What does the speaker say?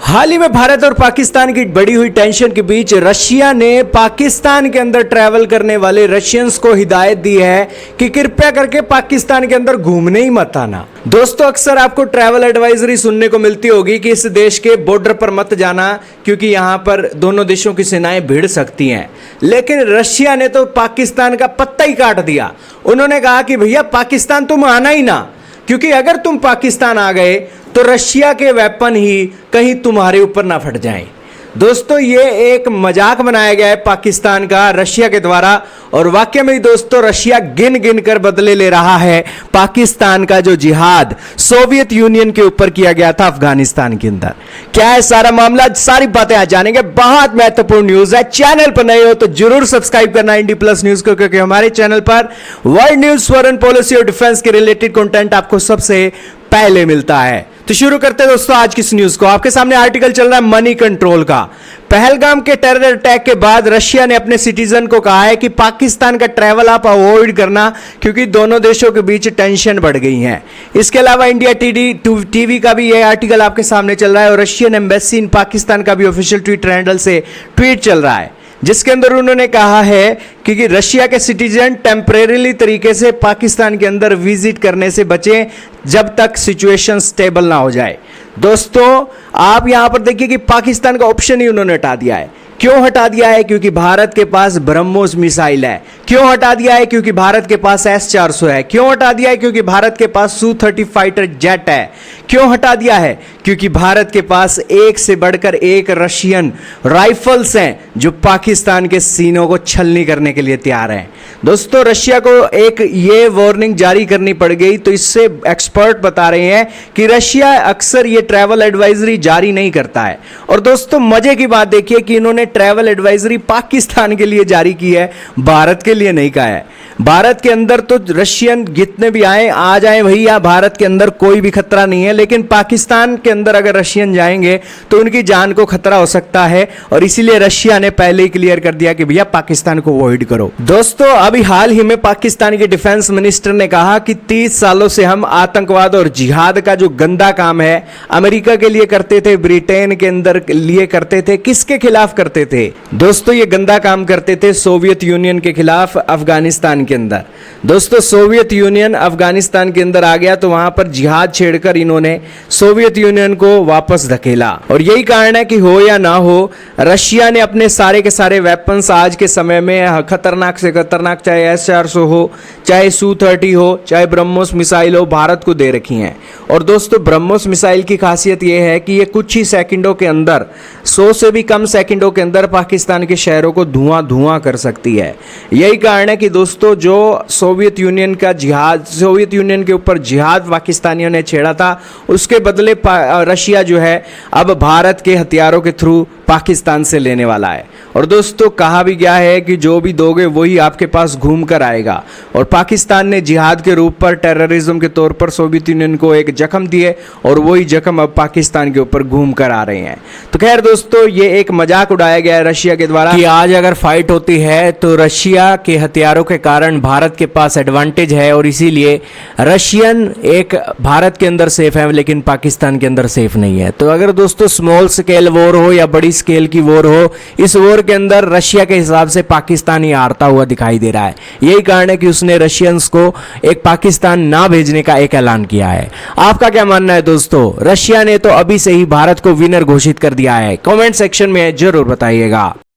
हाल ही में भारत और पाकिस्तान की बढ़ी हुई टेंशन के बीच रशिया ने पाकिस्तान के अंदर ट्रैवल करने वाले रशियंस को हिदायत दी है कि कृपया करके पाकिस्तान के अंदर घूमने ही मत आना। दोस्तों, अक्सर आपको ट्रैवल एडवाइजरी सुनने को मिलती होगी कि इस देश के बॉर्डर पर मत जाना क्योंकि यहां पर दोनों देशों की सेनाएं भिड़ सकती हैं। लेकिन रशिया ने तो पाकिस्तान का पत्ता ही काट दिया। उन्होंने कहा कि भैया पाकिस्तान तुम आना ही ना, क्योंकि अगर तुम पाकिस्तान आ गए तो रशिया के वेपन ही कहीं तुम्हारे ऊपर ना फट जाएं। दोस्तों, ये एक मजाक बनाया गया है पाकिस्तान का रशिया के द्वारा, और वाकई में दोस्तों रशिया गिन गिन कर बदले ले रहा है पाकिस्तान का जो जिहाद सोवियत यूनियन के ऊपर किया गया था अफगानिस्तान के अंदर। क्या है सारा मामला, सारी बातें आज जानेंगे। बहुत महत्वपूर्ण न्यूज है। चैनल पर नए हो तो जरूर सब्सक्राइब करना इंडी प्लस न्यूज को, क्योंकि हमारे चैनल पर वर्ल्ड न्यूज, फॉरेन पॉलिसी और डिफेंस के रिलेटेड कंटेंट आपको सबसे पहले मिलता है। तो शुरू करते हैं दोस्तों आज की इस न्यूज को। आपके सामने आर्टिकल चल रहा है मनी कंट्रोल का। पहलगाम के टेरर अटैक के बाद रशिया ने अपने सिटीजन को कहा है कि पाकिस्तान का ट्रैवल आप अवॉइड करना, क्योंकि दोनों देशों के बीच टेंशन बढ़ गई है। इसके अलावा इंडिया टीवी का भी यह आर्टिकल आपके सामने चल रहा है, और रशियन एम्बेसी इन पाकिस्तान का भी ऑफिशियल ट्विटर हैंडल से ट्वीट चल रहा है, जिसके अंदर उन्होंने कहा है कि रशिया के सिटीजन टेम्परेरीली तरीके से पाकिस्तान के अंदर विजिट करने से बचें जब तक सिचुएशन स्टेबल ना हो जाए। दोस्तों, आप यहां पर देखिए कि पाकिस्तान का ऑप्शन ही उन्होंने हटा दिया है। क्यों हटा दिया है? क्योंकि भारत के पास ब्रह्मोस मिसाइल है। क्यों हटा दिया है? क्योंकि भारत के पास S-400 है। क्यों हटा दिया है? क्योंकि भारत के पास Su-30 फाइटर जेट है। क्यों हटा दिया है? क्योंकि भारत के पास एक से बढ़कर एक रशियन राइफल्स हैं जो पाकिस्तान के सीनों को छलनी करने के लिए तैयार हैं। दोस्तों, रशिया को एक ये वार्निंग जारी करनी पड़ गई, तो इससे एक्सपर्ट बता रहे हैं कि रशिया अक्सर ये ट्रैवल एडवाइजरी जारी नहीं करता है। और दोस्तों, मजे की बात देखिए कि इन्होंने ट्रैवल एडवाइजरी पाकिस्तान के लिए जारी की है, भारत के लिए नहीं कहा है। भारत के अंदर तो रशियन जितने भी आए आ जाएं भैया, भारत के अंदर कोई भी खतरा नहीं है। लेकिन पाकिस्तान के अंदर अगर रशियन जाएंगे तो उनकी जान को खतरा हो सकता है, और इसीलिए रशिया ने पहले ही क्लियर कर दिया कि भैया पाकिस्तान को अवॉइड करो। दोस्तों, अभी हाल ही में पाकिस्तान के डिफेंस मिनिस्टर ने कहा कि 30 सालों से हम आतंकवाद और जिहाद का जो गंदा काम है अमेरिका के लिए करते थे, ब्रिटेन के अंदर लिए करते थे। किसके खिलाफ करते थे? दोस्तों, ये गंदा काम करते थे सोवियत यूनियन के खिलाफ अफगानिस्तान के अंदर। दोस्तों, सोवियत यूनियन अफगानिस्तान के अंदर आ गया तो वहां पर जिहाद छेड़कर इन्होंने सोवियत यूनियन को वापस धकेला, और यही कारण है कि हो या ना हो, रशिया ने अपने सारे के सारे वेपन्स आज के समय में खतरनाक से खतरनाक, चाहे S-400 हो, चाहे Su-30 हो, चाहे ब्रह्मोस मिसाइल हो, भारत को दे रखी हैं। और दोस्तों, ब्रह्मोस मिसाइल की खासियत यह है कि ये कुछ ही सेकंडों के अंदर, 100 से भी कम सेकंडों के अंदर पाकिस्तान के शहरों को धुआं धुआं कर सकती है। यही कारण है कि दोस्तों, जो सोवियत यूनियन का जिहाद, सोवियत यूनियन के ऊपर जिहाद पाकिस्तानियों ने छेड़ा था, उसके बदले रशिया जो है अब भारत के हथियारों के थ्रू पाकिस्तान से लेने वाला है। और दोस्तों, कहा भी गया है कि जो भी दोगे वही आपके पास घूम कर आएगा, और पाकिस्तान ने जिहाद के रूप पर, टेररिज्म के तौर पर सोवियत यूनियन को एक जख्म दिए, और वही जख्म अब पाकिस्तान के ऊपर घूम कर आ रहे हैं। तो खैर दोस्तों, ये एक मजाक उड़ाया गया है रशिया के द्वारा कि आज अगर फाइट होती है तो रशिया के हथियारों के कारण भारत के पास एडवांटेज है, और इसीलिए रशियन एक भारत के अंदर सेफ है लेकिन पाकिस्तान के अंदर सेफ नहीं है। तो अगर दोस्तों स्मॉल स्केल वॉर हो या बड़ी स्केल की वॉर हो, इस वॉर के अंदर रशिया के हिसाब से पाकिस्तान ही हारता हुआ दिखाई दे रहा है। यही कारण है कि उसने रशियंस को एक पाकिस्तान ना भेजने का एक ऐलान किया है। आपका क्या मानना है दोस्तों? रशिया ने तो अभी से ही भारत को विनर घोषित कर दिया है। कमेंट सेक्शन में जरूर बताइएगा।